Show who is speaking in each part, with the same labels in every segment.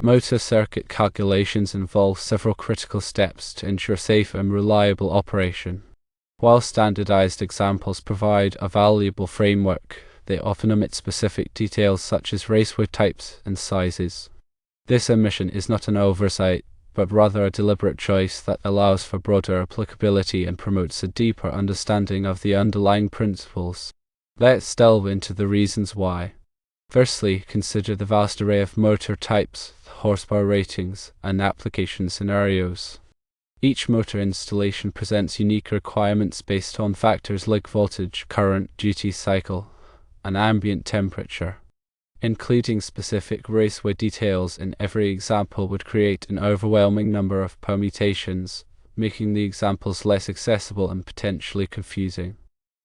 Speaker 1: Motor circuit calculations involve several critical steps to ensure safe and reliable operation. While standardized examples provide a valuable framework, they often omit specific details such as raceway types and sizes. This omission is not an oversight, but rather a deliberate choice that allows for broader applicability and promotes a deeper understanding of the underlying principles. Let's delve into the reasons why. Firstly, consider the vast array of motor types, horsepower ratings, and application scenarios. Each motor installation presents unique requirements based on factors like voltage, current, duty cycle, and ambient temperature. Including specific raceway details in every example would create an overwhelming number of permutations, making the examples less accessible and potentially confusing.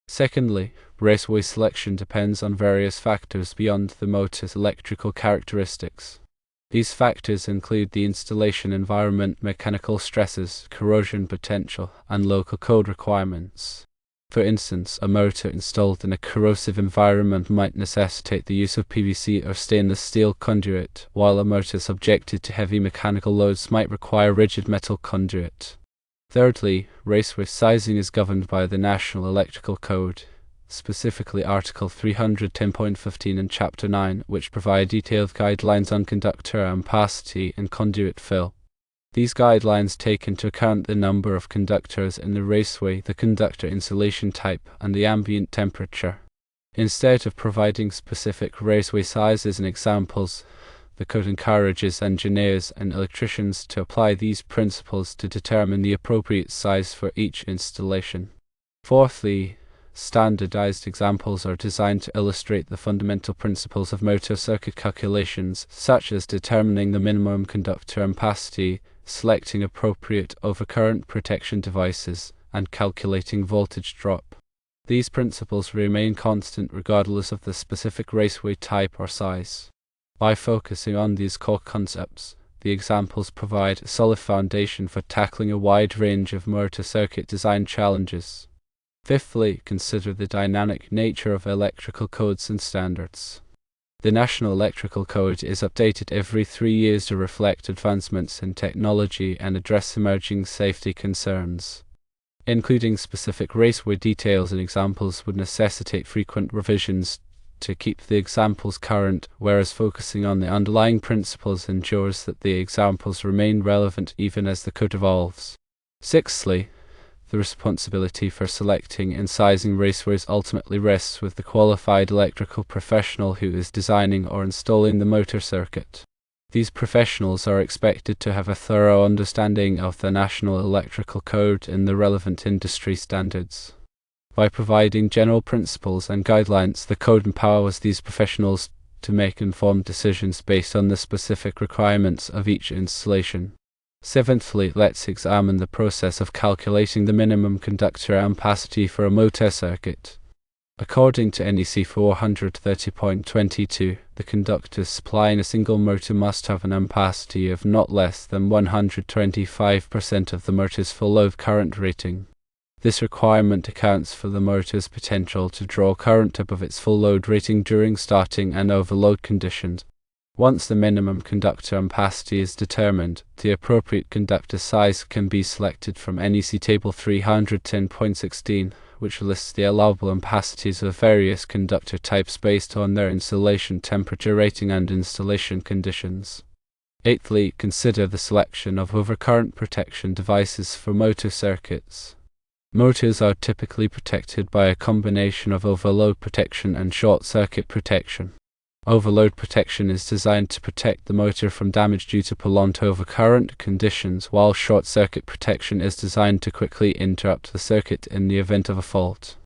Speaker 1: Secondly, raceway selection depends on various factors beyond the motor's electrical characteristics. These factors include the installation environment, mechanical stresses, corrosion potential, and local code requirements. For instance, a motor installed in a corrosive environment might necessitate the use of PVC or stainless steel conduit, while a motor subjected to heavy mechanical loads might require rigid metal conduit. Thirdly, raceway sizing is governed by the National Electrical Code, specifically Article 310.15 and Chapter 9, which provide detailed guidelines on conductor ampacity and conduit fill. These guidelines take into account the number of conductors in the raceway, the conductor insulation type, and the ambient temperature. Instead of providing specific raceway sizes and examples, the code encourages engineers and electricians to apply these principles to determine the appropriate size for each installation. Fourthly, standardized examples are designed to illustrate the fundamental principles of motor circuit calculations, such as determining the minimum conductor ampacity, selecting appropriate overcurrent protection devices, and calculating voltage drop. These principles remain constant regardless of the specific raceway type or size. By focusing on these core concepts, the examples provide a solid foundation for tackling a wide range of motor circuit design challenges. Fifthly, consider the dynamic nature of electrical codes and standards. The National Electrical Code is updated every 3 years to reflect advancements in technology and address emerging safety concerns. Including specific raceway details and examples would necessitate frequent revisions to keep the examples current, whereas focusing on the underlying principles ensures that the examples remain relevant even as the code evolves. Sixthly, the responsibility for selecting and sizing raceways ultimately rests with the qualified electrical professional who is designing or installing the motor circuit. These professionals are expected to have a thorough understanding of the National Electrical Code and the relevant industry standards. By providing general principles and guidelines, the code empowers these professionals to make informed decisions based on the specific requirements of each installation. Seventhly, let's examine the process of calculating the minimum conductor ampacity for a motor circuit. According to NEC 430.22, the conductors supplying a single motor must have an ampacity of not less than 125% of the motor's full load current rating. This requirement accounts for the motor's potential to draw current above its full load rating during starting and overload conditions. Once the minimum conductor ampacity is determined, the appropriate conductor size can be selected from NEC Table 310.16, which lists the allowable ampacities of various conductor types based on their insulation temperature rating and installation conditions. Eighthly, consider the selection of overcurrent protection devices for motor circuits. Motors are typically protected by a combination of overload protection and short circuit protection. Overload protection is designed to protect the motor from damage due to prolonged overcurrent conditions, while short circuit protection is designed to quickly interrupt the circuit in the event of a fault.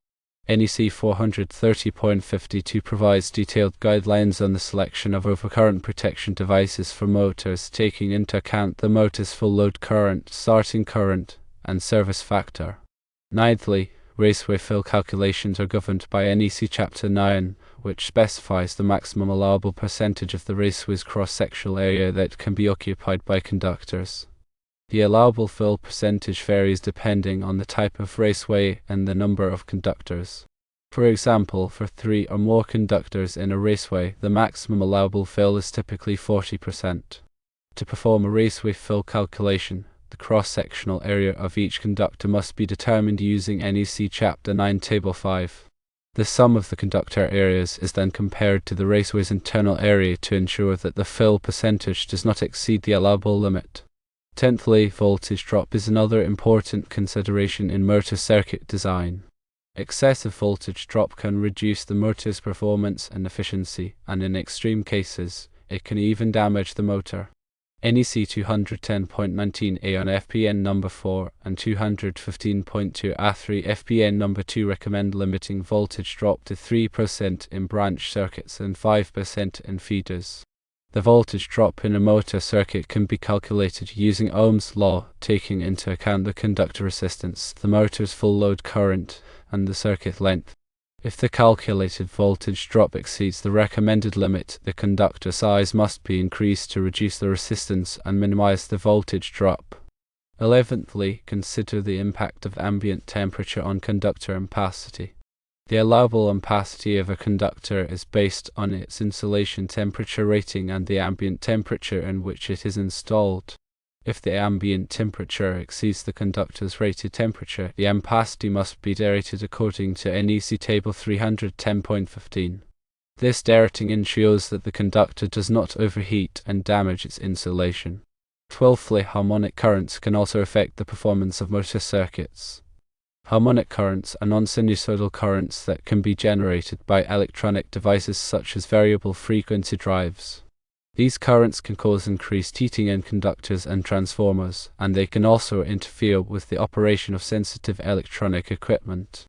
Speaker 1: NEC 430.52 provides detailed guidelines on the selection of overcurrent protection devices for motors, taking into account the motor's full load current, starting current, and service factor. Ninthly, raceway fill calculations are governed by NEC Chapter 9, which specifies the maximum allowable percentage of the raceway's cross-sectional area that can be occupied by conductors. The allowable fill percentage varies depending on the type of raceway and the number of conductors. For example, for 3 or more conductors in a raceway, the maximum allowable fill is typically 40%. To perform a Raceway fill calculation, the cross-sectional area of each conductor must be determined using NEC Chapter 9 Table 5. The sum of the conductor areas is then compared to the Raceway's internal area to ensure that the fill percentage does not exceed the allowable limit. Tenthly, voltage drop is another important consideration in motor circuit design. Excessive voltage drop can reduce the motor's performance and efficiency, and in extreme cases, it can even damage the motor. NEC 210.19a on FPN number 4 and 215.2 A3 FPN number 2 recommend limiting voltage drop to 3% in branch circuits and 5% in feeders. The voltage drop in a motor circuit can be calculated using Ohm's law, taking into account the conductor resistance, the motor's full load current, and the circuit length. If the calculated voltage drop exceeds the recommended limit, the conductor size must be increased to reduce the resistance and minimize the voltage drop. 11thly, consider the impact of ambient temperature on conductor ampacity. The allowable ampacity of a conductor is based on its insulation temperature rating and the ambient temperature in which it is installed. If the ambient temperature exceeds the conductor's rated temperature, the ampacity must be derated according to NEC Table 310.15. This derating ensures that the conductor does not overheat and damage its insulation. 12thly, harmonic currents can also affect the performance of motor circuits. Harmonic currents are non-sinusoidal currents that can be generated by electronic devices such as variable frequency drives. These currents can cause increased heating in conductors and transformers, and they can also interfere with the operation of sensitive electronic equipment.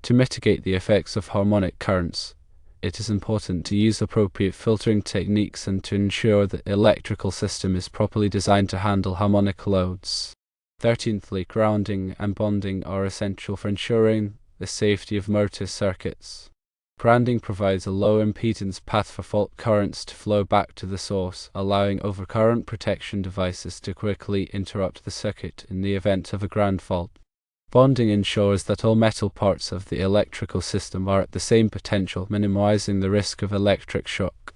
Speaker 1: To mitigate the effects of harmonic currents, it is important to use appropriate filtering techniques and to ensure that the electrical system is properly designed to handle harmonic loads. 13thly, grounding and bonding are essential for ensuring the safety of motor circuits. Grounding provides a low impedance path for fault currents to flow back to the source, allowing overcurrent protection devices to quickly interrupt the circuit in the event of a ground fault. Bonding ensures that all metal parts of the electrical system are at the same potential, minimizing the risk of electric shock.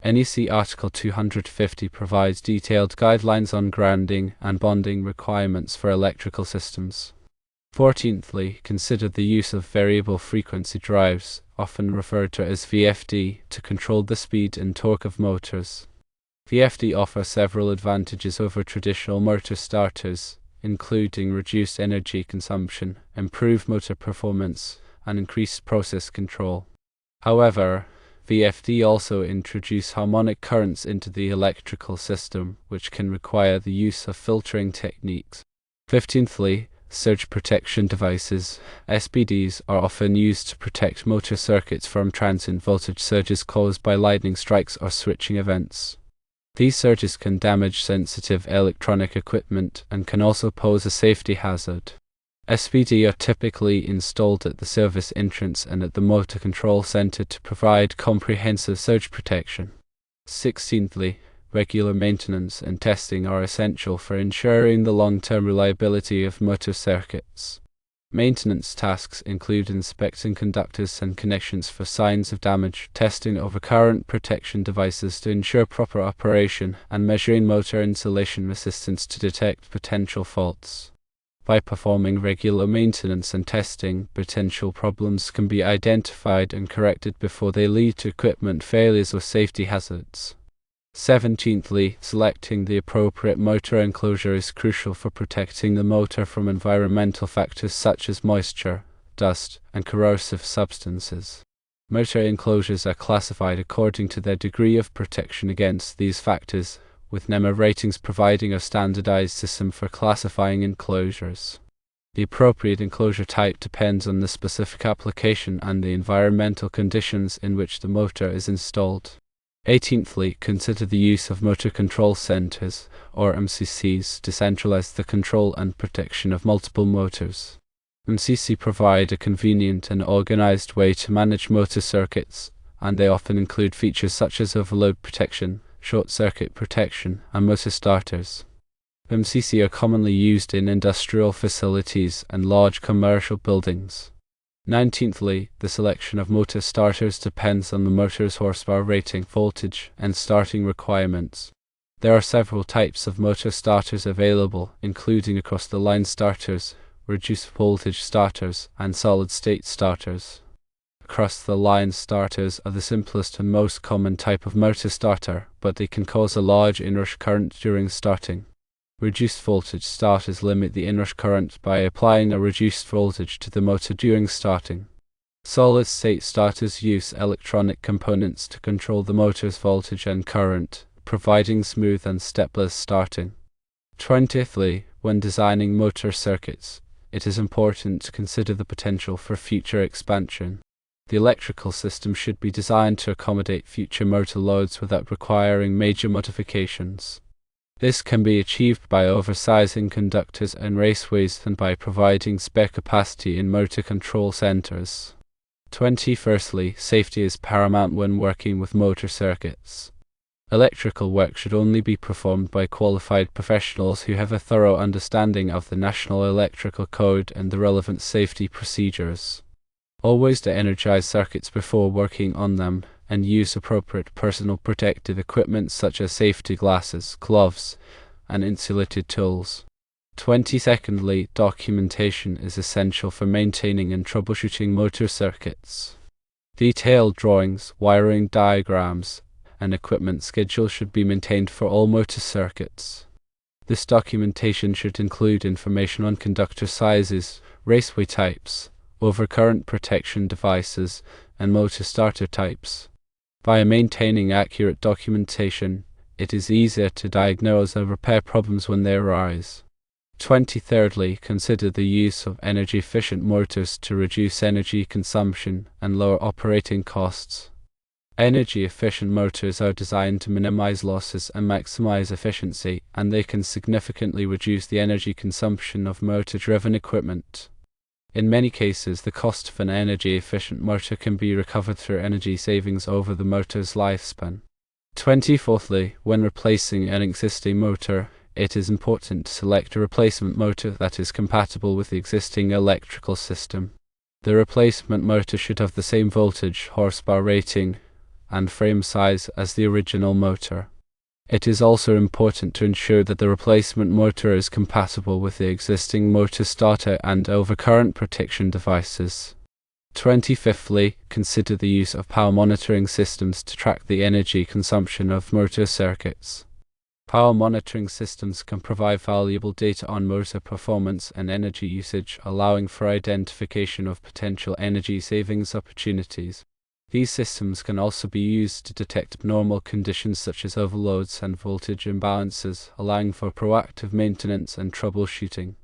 Speaker 1: NEC Article 250 provides detailed guidelines on grounding and bonding requirements for electrical systems. 14thly, consider the use of variable frequency drives, often referred to as VFD, to control the speed and torque of motors. VFD offer several advantages over traditional motor starters, including reduced energy consumption, improved motor performance, and increased process control. However, VFD also introduce harmonic currents into the electrical system, which can require the use of filtering techniques. 15thly, surge protection devices, SPDs, are often used to protect motor circuits from transient voltage surges caused by lightning strikes or switching events. These surges can damage sensitive electronic equipment and can also pose a safety hazard. SPD are typically installed at the service entrance and at the motor control center to provide comprehensive surge protection. 16thly, regular maintenance and testing are essential for ensuring the long-term reliability of motor circuits. Maintenance tasks include inspecting conductors and connections for signs of damage, testing overcurrent protection devices to ensure proper operation, and measuring motor insulation resistance to detect potential faults. By performing regular maintenance and testing, potential problems can be identified and corrected before they lead to equipment failures or safety hazards. 17thly, selecting the appropriate motor enclosure is crucial for protecting the motor from environmental factors such as moisture, dust, and corrosive substances. Motor enclosures are classified according to their degree of protection against these factors, with NEMA ratings providing a standardized system for classifying enclosures. The appropriate enclosure type depends on the specific application and the environmental conditions in which the motor is installed. 18thly, consider the use of motor control centers, or MCCs, to centralize the control and protection of multiple motors. MCC provide a convenient and organized way to manage motor circuits, and they often include features such as overload protection, short-circuit protection, and motor starters. MCC are commonly used in industrial facilities and large commercial buildings. 19thly, the selection of motor starters depends on the motor's horsepower rating, voltage, and starting requirements. There are several types of motor starters available, including across-the-line starters, reduced-voltage starters, and solid-state starters. Across-the-line starters are the simplest and most common type of motor starter, but they can cause a large inrush current during starting. Reduced-voltage starters limit the inrush current by applying a reduced voltage to the motor during starting. Solid-state starters use electronic components to control the motor's voltage and current, providing smooth and stepless starting. 20thly, when designing motor circuits, it is important to consider the potential for future expansion. The electrical system should be designed to accommodate future motor loads without requiring major modifications. This can be achieved by oversizing conductors and raceways and by providing spare capacity in motor control centers. 21stly, safety is paramount when working with motor circuits. Electrical work should only be performed by qualified professionals who have a thorough understanding of the National Electrical Code and the relevant safety procedures. Always de-energize circuits before working on them, and use appropriate personal protective equipment such as safety glasses, gloves, and insulated tools. 22ndly, documentation is essential for maintaining and troubleshooting motor circuits. Detailed drawings, wiring diagrams, and equipment schedule should be maintained for all motor circuits. This documentation should include information on conductor sizes, raceway types, overcurrent protection devices, and motor starter types. By maintaining accurate documentation, it is easier to diagnose and repair problems when they arise. 23rdly, consider the use of energy-efficient motors to reduce energy consumption and lower operating costs. Energy-efficient motors are designed to minimize losses and maximize efficiency, and they can significantly reduce the energy consumption of motor-driven equipment. In many cases, the cost of an energy-efficient motor can be recovered through energy savings over the motor's lifespan. 24thly, when replacing an existing motor, it is important to select a replacement motor that is compatible with the existing electrical system. The replacement motor should have the same voltage, horsepower rating, and frame size as the original motor. It is also important to ensure that the replacement motor is compatible with the existing motor starter and overcurrent protection devices. 25thly, consider the use of power monitoring systems to track the energy consumption of motor circuits. Power monitoring systems can provide valuable data on motor performance and energy usage, allowing for identification of potential energy savings opportunities. These systems can also be used to detect abnormal conditions such as overloads and voltage imbalances, allowing for proactive maintenance and troubleshooting.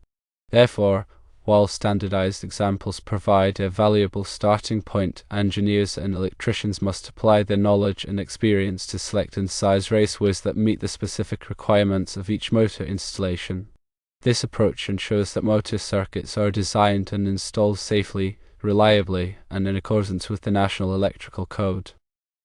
Speaker 1: Therefore, while standardized examples provide a valuable starting point, engineers and electricians must apply their knowledge and experience to select and size raceways that meet the specific requirements of each motor installation. This approach ensures that motor circuits are designed and installed safely, reliably, and in accordance with the National Electrical Code.